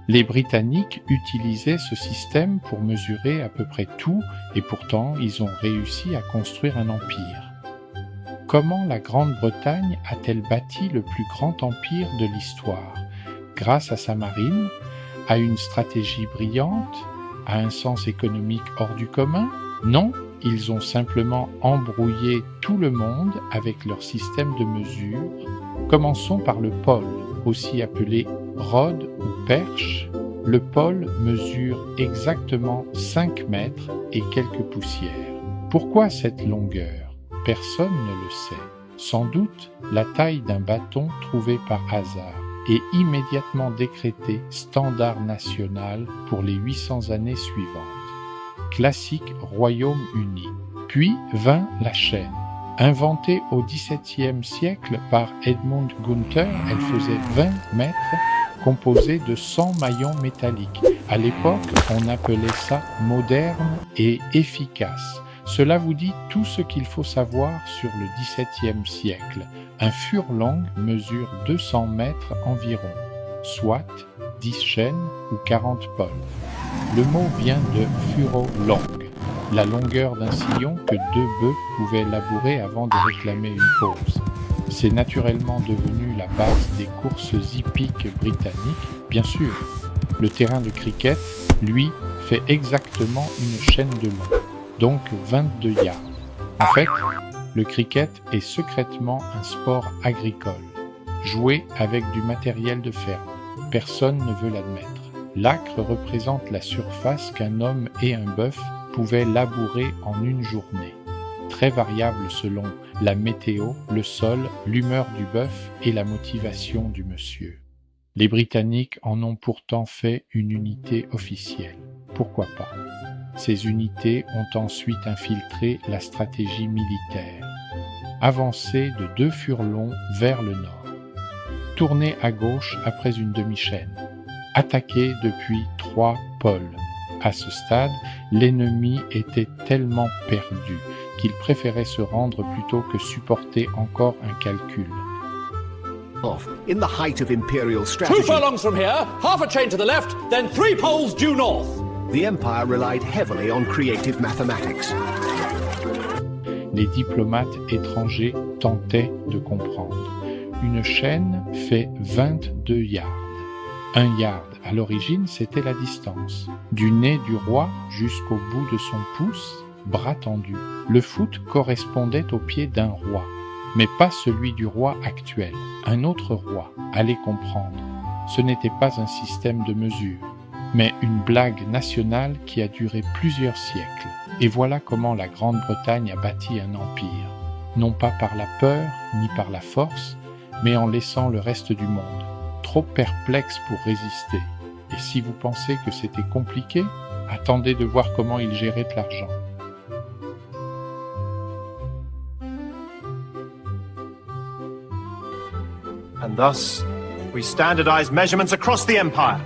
Les Britanniques utilisaient ce système pour mesurer à peu près tout et pourtant ils ont réussi à construire un empire. Comment la Grande-Bretagne a-t-elle bâti le plus grand empire de l'histoire? Grâce à sa marine, à une stratégie brillante, à un sens économique hors du commun? Non, ils ont simplement embrouillé tout le monde avec leur système de mesure. Commençons par le pôle, aussi appelé rode ou perche. Le pôle mesure exactement 5 mètres et quelques poussières. Pourquoi cette longueur? Personne ne le sait. Sans doute la taille d'un bâton trouvé par hasard et immédiatement décrété standard national pour les 800 années suivantes. Classique Royaume-Uni. Puis vint la chaîne. Inventée au XVIIe siècle par Edmund Gunther, elle faisait 20 mètres, composée de 100 maillons métalliques. À l'époque, on appelait ça moderne et efficace. Cela vous dit tout ce qu'il faut savoir sur le XVIIe siècle. Un furlong mesure 200 mètres environ, soit 10 chaînes ou 40 pôles. Le mot vient de furolong, la longueur d'un sillon que 2 bœufs pouvaient labourer avant de réclamer une pause. C'est naturellement devenu la base des courses hippiques britanniques, bien sûr. Le terrain de cricket, lui, fait exactement une chaîne de long, donc 22 yards. En fait, le cricket est secrètement un sport agricole, joué avec du matériel de ferme. Personne ne veut l'admettre. L'acre représente la surface qu'un homme et un bœuf pouvaient labourer en une journée. Très variable selon la météo, le sol, l'humeur du bœuf et la motivation du monsieur. Les Britanniques en ont pourtant fait une unité officielle. Pourquoi pas? Ces unités ont ensuite infiltré la stratégie militaire. Avancer de 2 furlongs vers le nord. Tourner à gauche après une demi-chaîne. Attaquer depuis 3 pôles. À ce stade, l'ennemi était tellement perdu qu'il préférait se rendre plutôt que supporter encore un calcul. In the height of imperial strategy, 2 furlongs from here, half a chain to the left, then 3 poles due north. The Empire relied heavily on creative mathematics. Les diplomates étrangers tentaient de comprendre. Une chaîne fait 22 yards. 1 yard, à l'origine, c'était la distance. Du nez du roi jusqu'au bout de son pouce, bras tendu. Le foot correspondait au pied d'un roi, mais pas celui du roi actuel. Un autre roi, allez comprendre. Ce n'était pas un système de mesure, mais une blague nationale qui a duré plusieurs siècles. Et voilà comment la Grande-Bretagne a bâti un empire, non pas par la peur ni par la force, mais en laissant le reste du monde trop perplexe pour résister. Et si vous pensez que c'était compliqué, attendez de voir comment ils géraient de l'argent. And thus, we standardize measurements across the Empire.